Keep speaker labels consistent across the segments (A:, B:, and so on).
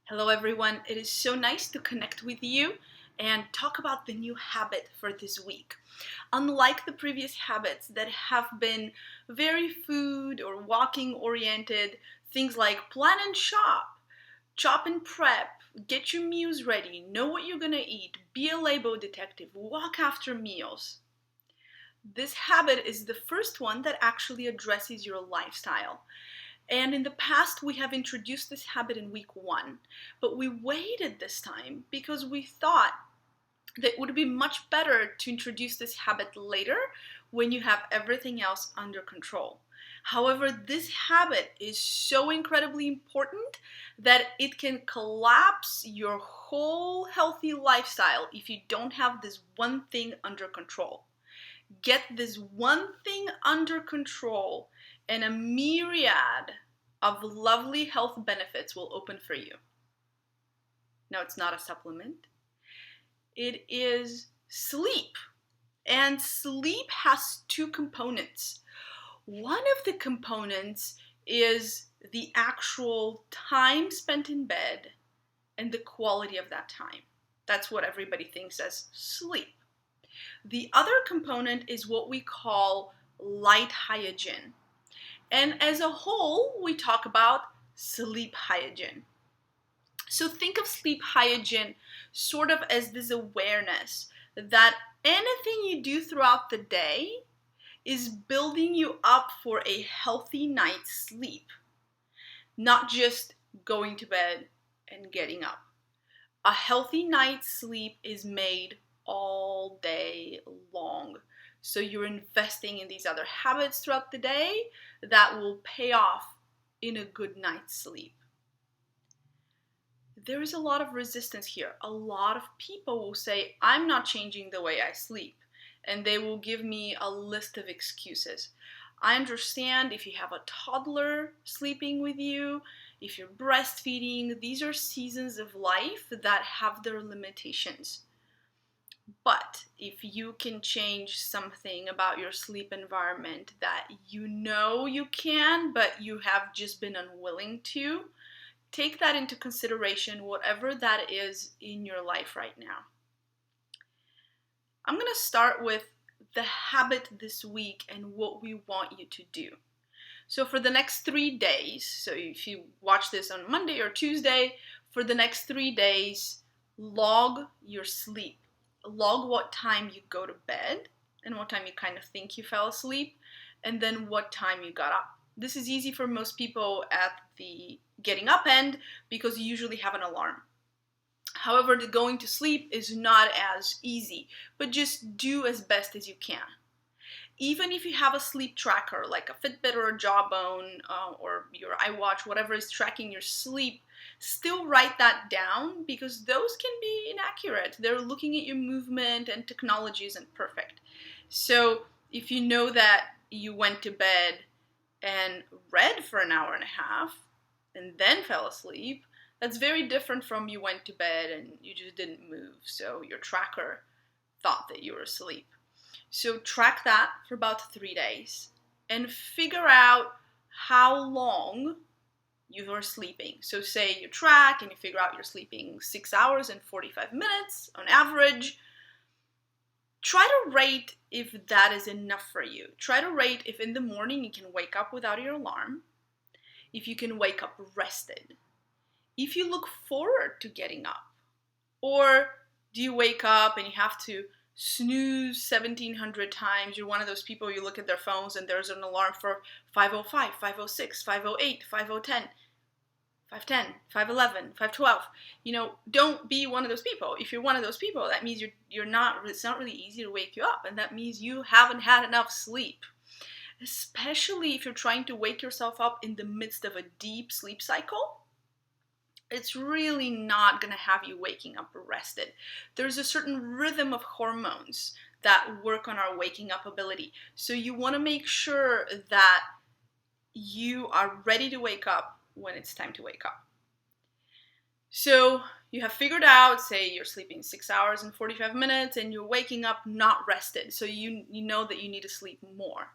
A: Hello everyone, it is so nice to connect with you and talk about the new habit for this week. Unlike the previous habits that have been very food or walking oriented, things like plan and shop, chop and prep, get your meals ready, know what you're gonna eat, be a label detective, walk after meals. This habit is the first one that actually addresses your lifestyle. And in the past, we have introduced this habit in week 1, but we waited this time because we thought that it would be much better to introduce this habit later when you have everything else under control. However, this habit is so incredibly important that it can collapse your whole healthy lifestyle if you don't have this one thing under control. Get this one thing under control, and a myriad of lovely health benefits will open for you. Now, it's not a supplement. It is sleep. And sleep has two components. One of the components is the actual time spent in bed and the quality of that time. That's what everybody thinks as sleep. The other component is what we call light hygiene. And as a whole, we talk about sleep hygiene. So think of sleep hygiene sort of as this awareness that anything you do throughout the day is building you up for a healthy night's sleep, not just going to bed and getting up. A healthy night's sleep is made all day long. So you're investing in these other habits throughout the day that will pay off in a good night's sleep. There is a lot of resistance here. A lot of people will say, I'm not changing the way I sleep. And they will give me a list of excuses. I understand if you have a toddler sleeping with you, if you're breastfeeding, these are seasons of life that have their limitations. But if you can change something about your sleep environment that you know you can, but you have just been unwilling to, take that into consideration, whatever that is in your life right now. I'm going to start with the habit this week and what we want you to do. So for the next 3 days, so if you watch this on Monday or Tuesday, for the next 3 days, log your sleep. Log what time you go to bed and what time you kind of think you fell asleep, and then what time you got up. This is easy for most people at the getting up end because you usually have an alarm. However, the going to sleep is not as easy, but just do as best as you can. Even if you have a sleep tracker like a Fitbit or a Jawbone or your iWatch, whatever is tracking your sleep, still write that down because those can be inaccurate. They're looking at your movement and technology isn't perfect. So if you know that you went to bed and read for an hour and a half and then fell asleep, that's very different from you went to bed and you just didn't move. So your tracker thought that you were asleep. So track that for about 3 days and figure out how long you are sleeping. So say you track and you figure out you're sleeping 6 hours and 45 minutes on average. Try to rate if that is enough for you. Try to rate if in the morning you can wake up without your alarm, if you can wake up rested, if you look forward to getting up, or do you wake up and you have to snooze 1,700 times. You're one of those people, you look at their phones and there's an alarm for 5:05, 5:06, 5:08, 5:10, 5:10, 5:11, 5:12. Don't be one of those people. If you're one of those people, that means you're not, it's not really easy to wake you up, and that means you haven't had enough sleep. Especially if you're trying to wake yourself up in the midst of a deep sleep cycle. It's really not going to have you waking up rested. There's a certain rhythm of hormones that work on our waking up ability. So you want to make sure that you are ready to wake up when it's time to wake up. So you have figured out, say you're sleeping 6 hours and 45 minutes and you're waking up not rested. So you know that you need to sleep more.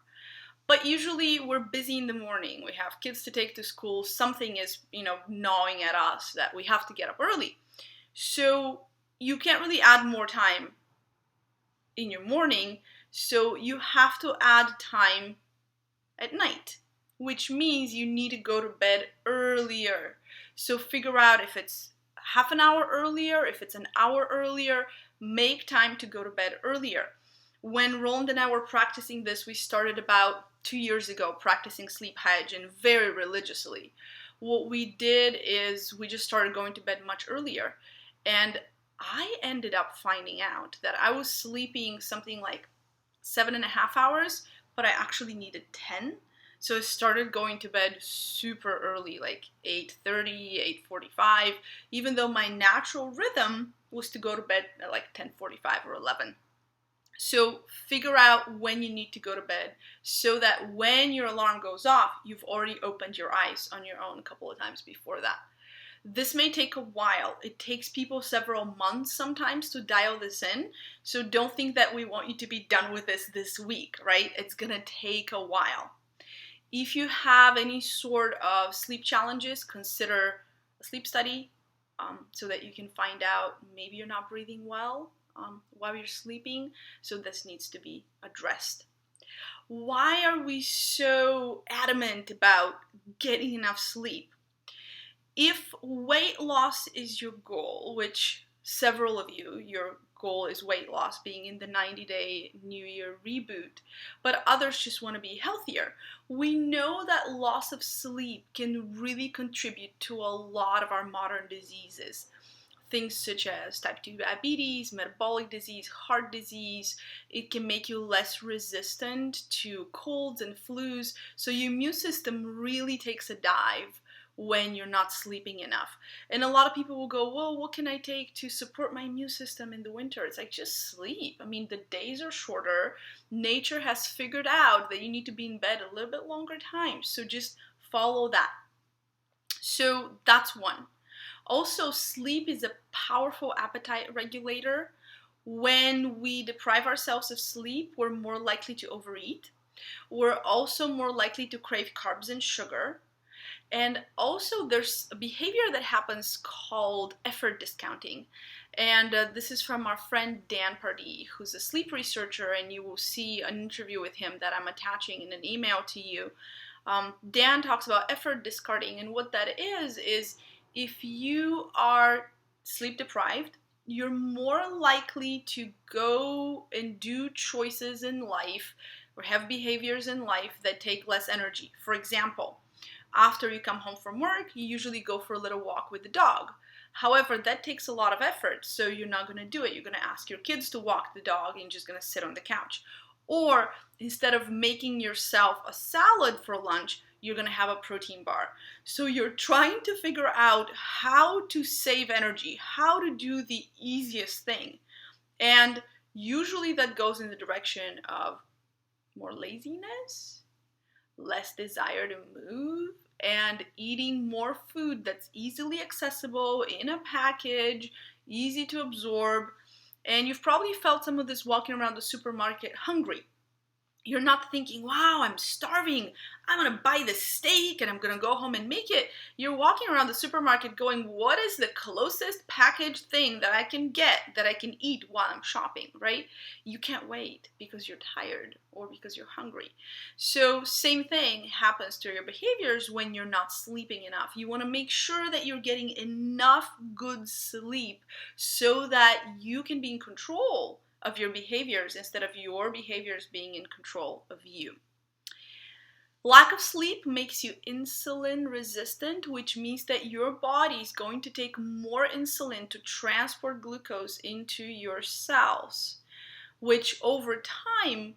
A: But usually we're busy in the morning. We have kids to take to school. Something is, gnawing at us that we have to get up early. So you can't really add more time in your morning. So you have to add time at night, which means you need to go to bed earlier. So figure out if it's half an hour earlier, if it's an hour earlier, make time to go to bed earlier. When Roland and I were practicing this, we started about 2 years ago practicing sleep hygiene very religiously. What we did is we just started going to bed much earlier. And I ended up finding out that I was sleeping something like 7.5 hours, but I actually needed 10. So I started going to bed super early, like 8:30, 8:45, even though my natural rhythm was to go to bed at like 10:45 or 11. So figure out when you need to go to bed so that when your alarm goes off, you've already opened your eyes on your own a couple of times before that. This may take a while. It takes people several months sometimes to dial this in. So don't think that we want you to be done with this week, right? It's going to take a while. If you have any sort of sleep challenges, consider a sleep study so that you can find out maybe you're not breathing well while you're sleeping. So this needs to be addressed. Why are we so adamant about getting enough sleep? If weight loss is your goal, which several of you, your goal is weight loss, being in the 90-day New Year reboot, but others just want to be healthier, we know that loss of sleep can really contribute to a lot of our modern diseases. Things such as type 2 diabetes, metabolic disease, heart disease. It can make you less resistant to colds and flus, so your immune system really takes a dive when you're not sleeping enough. And a lot of people will go, well, what can I take to support my immune system in the winter? It's like, just sleep. I mean, the days are shorter. Nature has figured out that you need to be in bed a little bit longer time. So just follow that. So that's one. Also, sleep is a powerful appetite regulator. When we deprive ourselves of sleep, we're more likely to overeat. We're also more likely to crave carbs and sugar. And also there's a behavior that happens called effort discounting. And this is from our friend Dan Pardee, who's a sleep researcher, and you will see an interview with him that I'm attaching in an email to you. Dan talks about effort discarding, and what that is if you are sleep deprived, you're more likely to go and do choices in life or have behaviors in life that take less energy. For example, after you come home from work, you usually go for a little walk with the dog. However, that takes a lot of effort, so you're not going to do it. You're going to ask your kids to walk the dog and you're just going to sit on the couch. Or instead of making yourself a salad for lunch, you're going to have a protein bar. So you're trying to figure out how to save energy, how to do the easiest thing. And usually that goes in the direction of more laziness, less desire to move, and eating more food that's easily accessible in a package, easy to absorb. And you've probably felt some of this walking around the supermarket hungry. You're not thinking, wow, I'm starving. I'm going to buy this steak and I'm going to go home and make it. You're walking around the supermarket going, what is the closest packaged thing that I can get, that I can eat while I'm shopping, right? You can't wait because you're tired or because you're hungry. So same thing happens to your behaviors when you're not sleeping enough. You want to make sure that you're getting enough good sleep so that you can be in control of your behaviors instead of your behaviors being in control of you. Lack of sleep makes you insulin resistant, which means that your body is going to take more insulin to transport glucose into your cells, which over time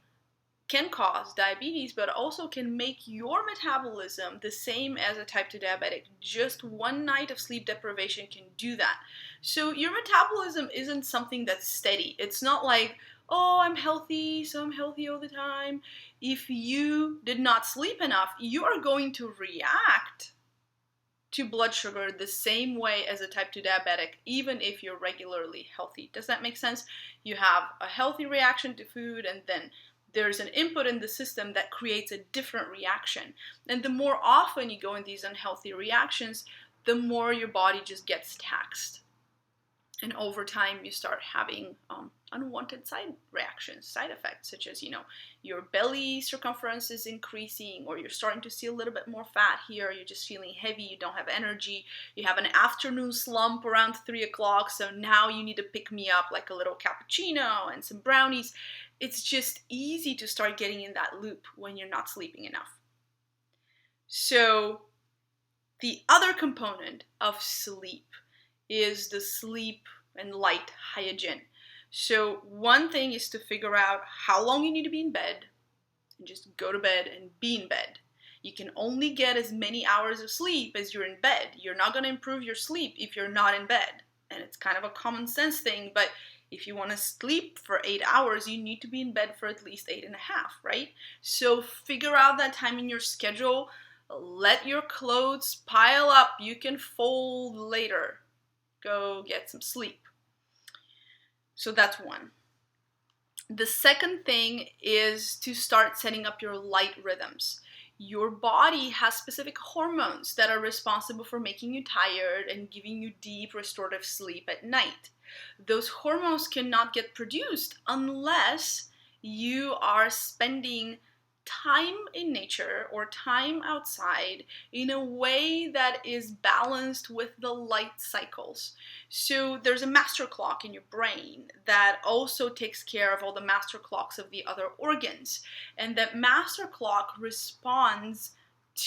A: can cause diabetes, but also can make your metabolism the same as a type 2 diabetic. Just one night of sleep deprivation can do that. So your metabolism isn't something that's steady. It's not like, oh, I'm healthy, so I'm healthy all the time. If you did not sleep enough, you are going to react to blood sugar the same way as a type 2 diabetic, even if you're regularly healthy. Does that make sense? You have a healthy reaction to food, and then there's an input in the system that creates a different reaction. And the more often you go in these unhealthy reactions, the more your body just gets taxed. And over time, you start having unwanted side reactions, side effects, such as, your belly circumference is increasing, or you're starting to see a little bit more fat here, you're just feeling heavy, you don't have energy, you have an afternoon slump around 3 o'clock, so now you need to pick me up like a little cappuccino and some brownies. It's just easy to start getting in that loop when you're not sleeping enough. So the other component of sleep is the sleep and light hygiene. So one thing is to figure out how long you need to be in bed, and just go to bed and be in bed. You can only get as many hours of sleep as you're in bed. You're not going to improve your sleep if you're not in bed. And it's kind of a common sense thing, but if you want to sleep for 8 hours, you need to be in bed for at least 8.5, right? So figure out that time in your schedule. Let your clothes pile up. You can fold later. Go get some sleep. So that's one. The second thing is to start setting up your light rhythms. Your body has specific hormones that are responsible for making you tired and giving you deep restorative sleep at night. Those hormones cannot get produced unless you are spending time in nature or time outside in a way that is balanced with the light cycles. So there's a master clock in your brain that also takes care of all the master clocks of the other organs. And that master clock responds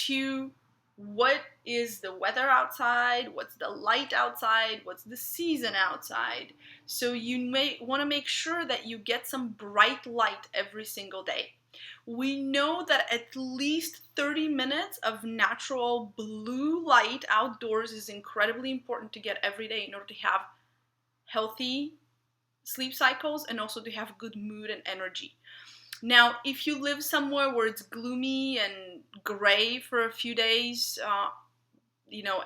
A: to what is the weather outside, what's the light outside, what's the season outside. So you may want to make sure that you get some bright light every single day. We know that at least 30 minutes of natural blue light outdoors is incredibly important to get every day in order to have healthy sleep cycles and also to have good mood and energy. Now, if you live somewhere where it's gloomy and gray for a few days,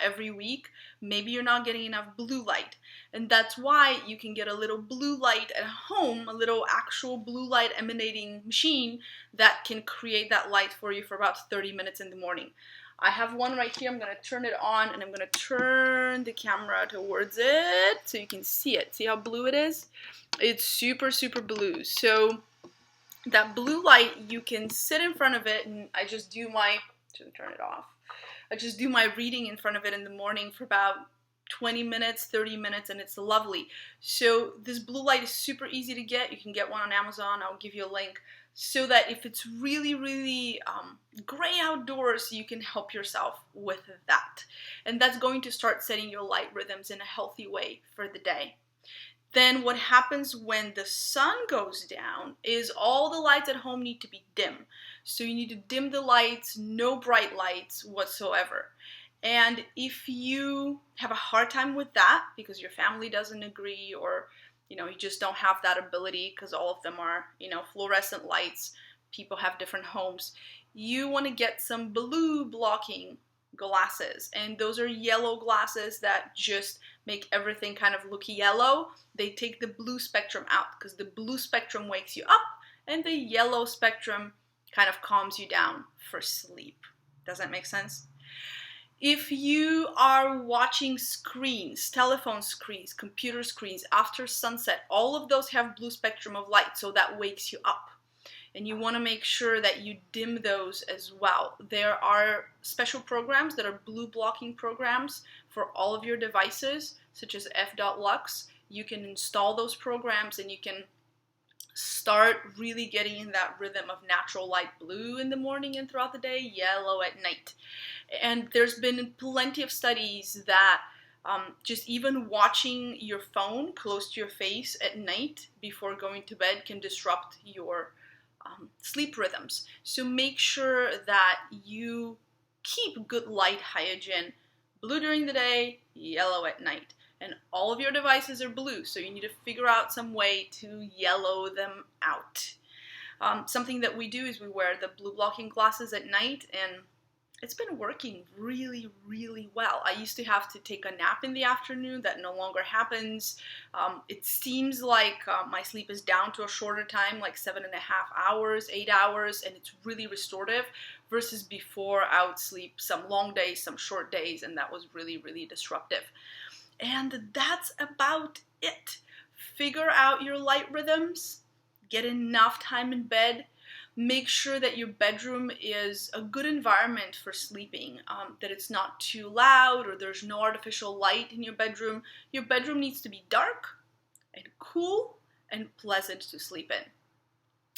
A: every week, maybe you're not getting enough blue light. And that's why you can get a little blue light at home, a little actual blue light emanating machine that can create that light for you for about 30 minutes in the morning. I have one right here. I'm going to turn it on and I'm going to turn the camera towards it so you can see it. See how blue it is? It's super, super blue. So that blue light, you can sit in front of it, and I just do my reading in front of it in the morning for about 20 minutes, 30 minutes, and it's lovely. So this blue light is super easy to get. You can get one on Amazon. I'll give you a link so that if it's really, really gray outdoors, you can help yourself with that. And that's going to start setting your light rhythms in a healthy way for the day. Then what happens when the sun goes down is all the lights at home need to be dim. So you need to dim the lights, no bright lights whatsoever. And if you have a hard time with that because your family doesn't agree, or you just don't have that ability because all of them are, fluorescent lights, people have different homes, you want to get some blue blocking glasses. And those are yellow glasses that just make everything kind of look yellow. They take the blue spectrum out because the blue spectrum wakes you up and the yellow spectrum kind of calms you down for sleep. Does that make sense? If you are watching screens, telephone screens, computer screens after sunset, all of those have blue spectrum of light, so that wakes you up. And you want to make sure that you dim those as well. There are special programs that are blue blocking programs for all of your devices, such as f.lux. You can install those programs and you can start really getting in that rhythm of natural light blue in the morning and throughout the day, yellow at night. And there's been plenty of studies that just even watching your phone close to your face at night before going to bed can disrupt your sleep rhythms. So make sure that you keep good light hygiene, blue during the day, yellow at night. And all of your devices are blue, so you need to figure out some way to yellow them out. Something that we do is we wear the blue blocking glasses at night, and it's been working really, really well. I used to have to take a nap in the afternoon. That no longer happens. It seems like my sleep is down to a shorter time, like 7.5 hours, 8 hours, and it's really restorative versus before I would sleep some long days, some short days, and that was really, really disruptive. And that's about it. Figure out your light rhythms, get enough time in bed. Make sure that your bedroom is a good environment for sleeping, that it's not too loud or there's no artificial light in your bedroom. Your bedroom needs to be dark and cool and pleasant to sleep in.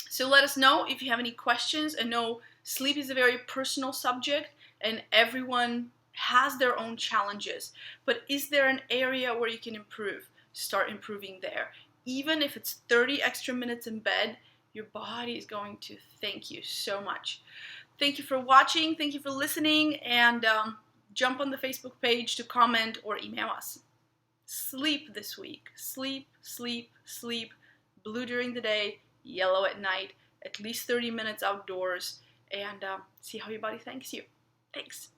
A: So let us know if you have any questions. I know sleep is a very personal subject and everyone has their own challenges, but is there an area where you can improve? Start improving there. Even if it's 30 extra minutes in bed, your body is going to thank you so much. Thank you for watching. Thank you for listening. And jump on the Facebook page to comment or email us. Sleep this week. Sleep, sleep, sleep. Blue during the day, yellow at night. At least 30 minutes outdoors. And see how your body thanks you. Thanks.